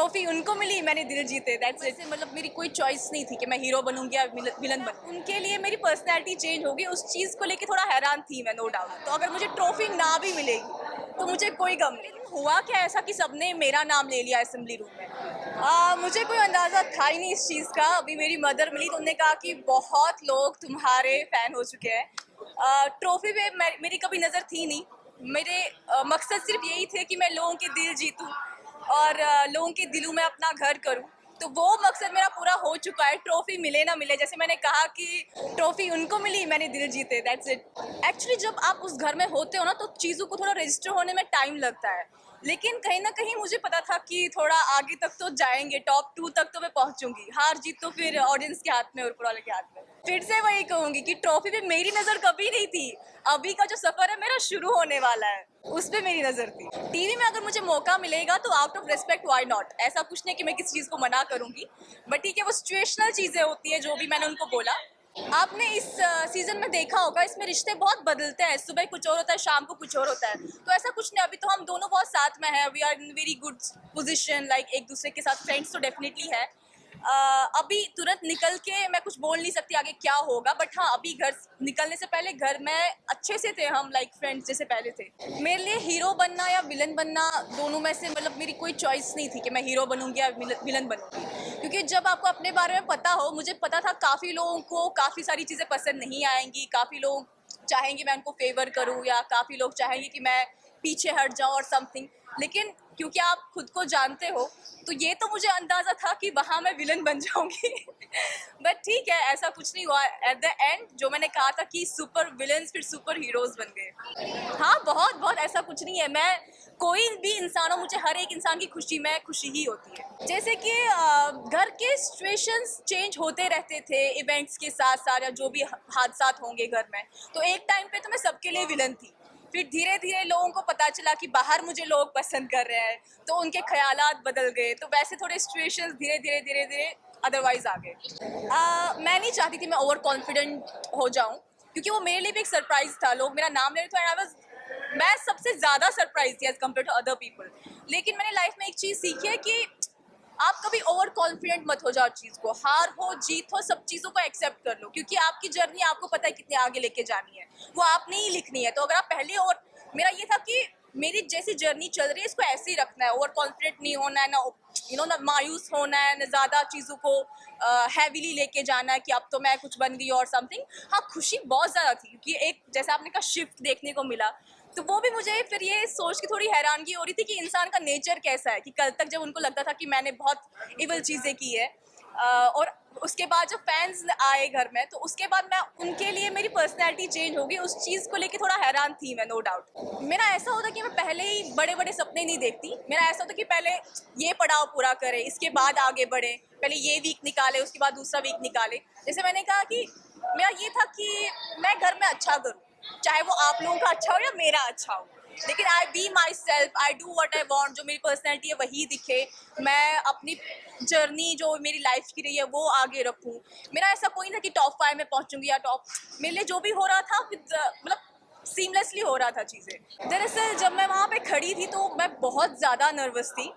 Trophy उनको मिली, मैंने दिल जीते, दैट्स इट। मतलब मेरी कोई चॉइस नहीं थी कि मैं हीरो बनूंगी या विलन बनूंगी। उनके लिए मेरी पर्सनैलिटी चेंज होगी, उस चीज़ को लेके थोड़ा हैरान थी मैं, नो डाउट। तो अगर मुझे ट्रॉफी ना भी मिलेगी तो मुझे कोई गम नहीं। हुआ क्या ऐसा कि सबने मेरा नाम ले लिया असेंबली रूम में। मुझे कोई अंदाज़ा था ही नहीं इस चीज़ का। अभी मेरी मदर मिली तो उन्होंने कहा कि बहुत लोग तुम्हारे फ़ैन हो चुके हैं। ट्रॉफी पे मेरी कभी नज़र थी नहीं। मेरे मकसद सिर्फ यही थे कि मैं लोगों के दिल जीतूं और लोगों के दिलों में अपना घर करूं। तो वो मकसद मेरा पूरा हो चुका है, ट्रॉफी मिले ना मिले। जैसे मैंने कहा कि ट्रॉफी उनको मिली, मैंने दिल जीते, दैट्स इट। एक्चुअली जब आप उस घर में होते हो ना तो चीज़ों को थोड़ा रजिस्टर होने में टाइम लगता है, लेकिन कहीं ना कहीं मुझे पता था कि थोड़ा आगे तक तो जाएंगे, टॉप 2 तक तो मैं पहुंचूंगी। हार जीत तो फिर ऑडियंस के हाथ में और ऊपर वाले के हाथ में। फिर से वही कहूंगी कि ट्रॉफी पे मेरी नज़र कभी नहीं थी। अभी का जो सफ़र है मेरा शुरू होने वाला है, उस पर मेरी नज़र थी। टीवी में अगर मुझे मौका मिलेगा तो out of respect why not. ऐसा कुछ नहीं कि मैं किसी चीज़ को मना करूंगी, बट ठीक है, वो सिचुएशनल चीज़ें होती है जो भी मैंने उनको बोला। आपने इस सीजन में देखा होगा, इसमें रिश्ते बहुत बदलते हैं। सुबह कुछ और होता है, शाम को कुछ और होता है। तो ऐसा कुछ नहीं, अभी तो हम दोनों बहुत साथ में हैं। We are in very good position, like एक दूसरे के साथ फ्रेंड्स तो डेफिनेटली है। अभी तुरंत निकल के मैं कुछ बोल नहीं सकती आगे क्या होगा, बट हाँ, अभी घर निकलने से पहले घर में अच्छे से थे हम, लाइक फ्रेंड्स जैसे पहले थे। मेरे लिए हीरो बनना या विलन बनना, दोनों में से मतलब मेरी कोई चॉइस नहीं थी कि मैं हीरो बनूंगी या विलन बनूंगी। क्योंकि जब आपको अपने बारे में पता हो, मुझे पता था काफ़ी लोगों को काफ़ी सारी चीज़ें पसंद नहीं आएंगी। काफ़ी लोग चाहेंगे मैं उनको फेवर करूँ, या काफ़ी लोग चाहेंगे कि मैं पीछे हट जाऊँ और समथिंग। लेकिन क्योंकि आप खुद को जानते हो, तो ये तो मुझे अंदाज़ा था कि वहाँ मैं विलन बन जाऊँगी। बट ठीक है, ऐसा कुछ नहीं हुआ। एट द एंड जो मैंने कहा था कि सुपर विलन्स फिर सुपर हीरोज़ बन गए। हाँ, बहुत बहुत ऐसा कुछ नहीं है। मैं कोई भी इंसान हो, मुझे हर एक इंसान की खुशी में खुशी ही होती है। जैसे कि घर के सिचुएशंस चेंज होते रहते थे इवेंट्स के साथ साथ, या जो भी हादसा होंगे घर में। तो एक टाइम पे तो मैं सबके लिए विलन थी। फिर धीरे धीरे लोगों को पता चला कि बाहर मुझे लोग पसंद कर रहे हैं, तो उनके ख्यालात बदल गए। तो वैसे थोड़े सिचुएशंस धीरे धीरे धीरे धीरे अदरवाइज आ गए। मैं नहीं चाहती थी मैं ओवर कॉन्फिडेंट हो जाऊं, क्योंकि वो मेरे लिए भी एक सरप्राइज था। लोग मेरा नाम ले रहे थे, मैं सबसे ज़्यादा सरप्राइज थी as compare to other people. लेकिन मैंने लाइफ में एक चीज़ सीखी है कि आप कभी ओवर कॉन्फिडेंट मत हो जाओ। चीज़ को, हार हो जीत हो, सब चीज़ों को एक्सेप्ट कर लो, क्योंकि आपकी जर्नी आपको पता है कितने आगे लेके जानी है, वो आपने ही लिखनी है। तो अगर आप पहले, और मेरा ये था कि मेरी जैसी जर्नी चल रही है इसको ऐसे ही रखना है, ओवर कॉन्फिडेंट नहीं होना है, ना ना मायूस होना है, ना ज़्यादा चीज़ों को हैवीली लेके जाना है कि अब तो मैं कुछ बन गई और समथिंग। हाँ, खुशी बहुत ज़्यादा थी, क्योंकि एक जैसे आपने कहा शिफ्ट देखने को मिला। तो वो भी मुझे फिर ये सोच के थोड़ी हैरानगी हो रही थी कि इंसान का नेचर कैसा है, कि कल तक जब उनको लगता था कि मैंने बहुत इवल चीज़ें की है, और उसके बाद जब फैंस आए घर में, तो उसके बाद मैं उनके लिए मेरी पर्सनैलिटी चेंज होगी, उस चीज़ को लेके थोड़ा हैरान थी मैं, नो डाउट। मेरा ऐसा होता कि मैं पहले ही बड़े बड़े सपने नहीं देखती। मेरा ऐसा होता कि पहले ये पड़ाव पूरा करें, इसके बाद आगे बढ़े। पहले ये वीक निकाले, उसके बाद दूसरा वीक निकाले। जैसे मैंने कहा कि मेरा ये था कि मैं घर में अच्छा करूँ, चाहे वो आप लोगों का अच्छा हो या मेरा अच्छा हो, लेकिन I be myself, I do what I want. जो मेरी पर्सनैलिटी है वही दिखे, मैं अपनी जर्नी जो मेरी लाइफ की रही है वो आगे रखूँ। मेरा ऐसा कोई ना कि टॉप 5 में पहुँचूंगी या टॉप। मेरे लिए जो भी हो रहा था मतलब सीमलेसली हो रहा था चीज़ें। दरअसल जब मैं वहाँ पे खड़ी थी तो मैं बहुत ज़्यादा नर्वस थी,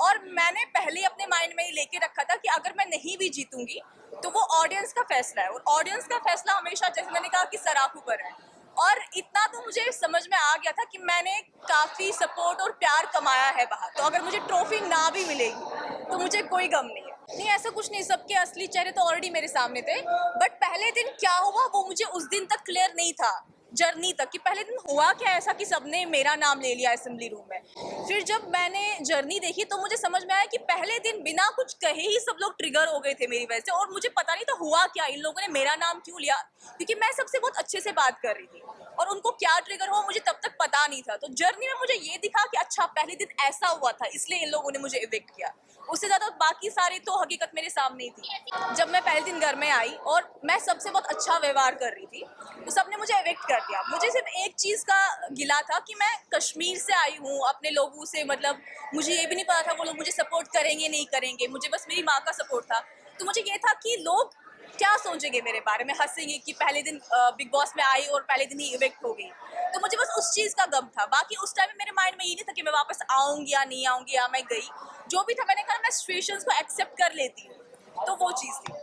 और मैंने पहले अपने माइंड में ये लेके रखा था कि अगर मैं नहीं भी जीतूंगी तो वो ऑडियंस का फैसला है, और ऑडियंस का फैसला हमेशा, जैसे मैंने कहा, कि सराखों पर है। और इतना तो मुझे समझ में आ गया था कि मैंने काफ़ी सपोर्ट और प्यार कमाया है बाहर। तो अगर मुझे ट्रॉफी ना भी मिलेगी तो मुझे कोई गम नहीं है। नहीं, ऐसा कुछ नहीं। सबके असली चेहरे तो ऑलरेडी मेरे सामने थे, बट पहले दिन क्या हुआ वो मुझे उस दिन तक क्लियर नहीं था, जर्नी तक, कि पहले दिन हुआ क्या ऐसा कि सबने मेरा नाम ले लिया असेंबली रूम में। फिर जब मैंने जर्नी देखी तो मुझे समझ में आया कि पहले दिन बिना कुछ कहे ही सब लोग ट्रिगर हो गए थे मेरी वजह से, और मुझे पता नहीं था हुआ क्या, इन लोगों ने मेरा नाम क्यों लिया। क्योंकि मैं सबसे बहुत अच्छे से बात कर रही थी, और उनको क्या ट्रिगर हुआ मुझे तब तक पता नहीं था। तो जर्नी में मुझे ये दिखा कि अच्छा, पहले दिन ऐसा हुआ था, इसलिए इन लोगों ने मुझे इविक्ट किया। उससे ज़्यादा बाकी सारी तो हकीकत मेरे सामने ही थी। जब मैं पहले दिन घर में आई और मैं सबसे बहुत अच्छा व्यवहार कर रही थी, तो सबने मुझे इविक्ट कर दिया। मुझे सिर्फ एक चीज़ का गिला था कि मैं कश्मीर से आई हूँ, अपने लोगों से, मतलब मुझे ये भी नहीं पता था वो लोग मुझे सपोर्ट करेंगे नहीं करेंगे। मुझे बस मेरी माँ का सपोर्ट था। तो मुझे ये था कि लोग क्या सोचेंगे मेरे बारे में, हंसेंगे कि पहले दिन बिग बॉस में आई और पहले दिन ही इविक्ट हो गई। तो मुझे बस उस चीज़ का गम था। बाकी उस टाइम में मेरे माइंड में ये नहीं था कि मैं वापस आऊँगी या नहीं आऊँगी, या मैं गई। जो भी था मैंने कहा मैं सिचुएशंस को एक्सेप्ट कर लेती हूँ, तो वो चीज़ थी।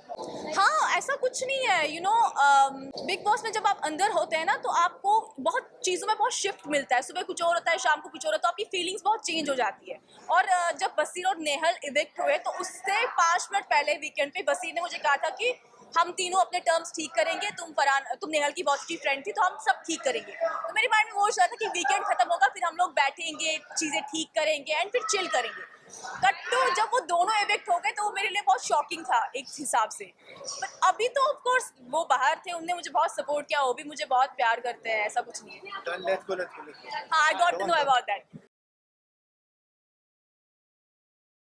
हाँ, ऐसा कुछ नहीं है, यू नो बिग बॉस में जब आप अंदर होते हैं ना तो आपको बहुत चीज़ों में बहुत शिफ्ट मिलता है, सुबह कुछ और होता है, शाम को कुछ और होता है, तो आपकी फीलिंग्स बहुत चेंज हो जाती है। और जब बसीर और नेहल इविक्ट हुए तो उससे 5 मिनट पहले वीकेंड पे बसीर ने मुझे कहा था कि हम तीनों अपने टर्म्स ठीक करेंगे, तुम नेहल की बहुत अच्छी फ्रेंड थी तो हम सब ठीक करेंगे। तो मेरे माइंड में वो चल रहा था कि वीकेंड खत्म होगा फिर हम लोग बैठेंगे, चीज़ें ठीक करेंगे एंड फिर चिल करेंगे। कट टू जब वो दोनों इविक्ट हो गए तो वो मेरे लिए बहुत शॉकिंग था एक हिसाब से। बट अभी तो ऑफ कोर्स वो बाहर थे, उनने मुझे बहुत सपोर्ट किया, वो भी मुझे बहुत प्यार करते हैं, ऐसा कुछ नहीं है। Done, let's go, let's go, let's go. हाँ, I got to Come no on, about that.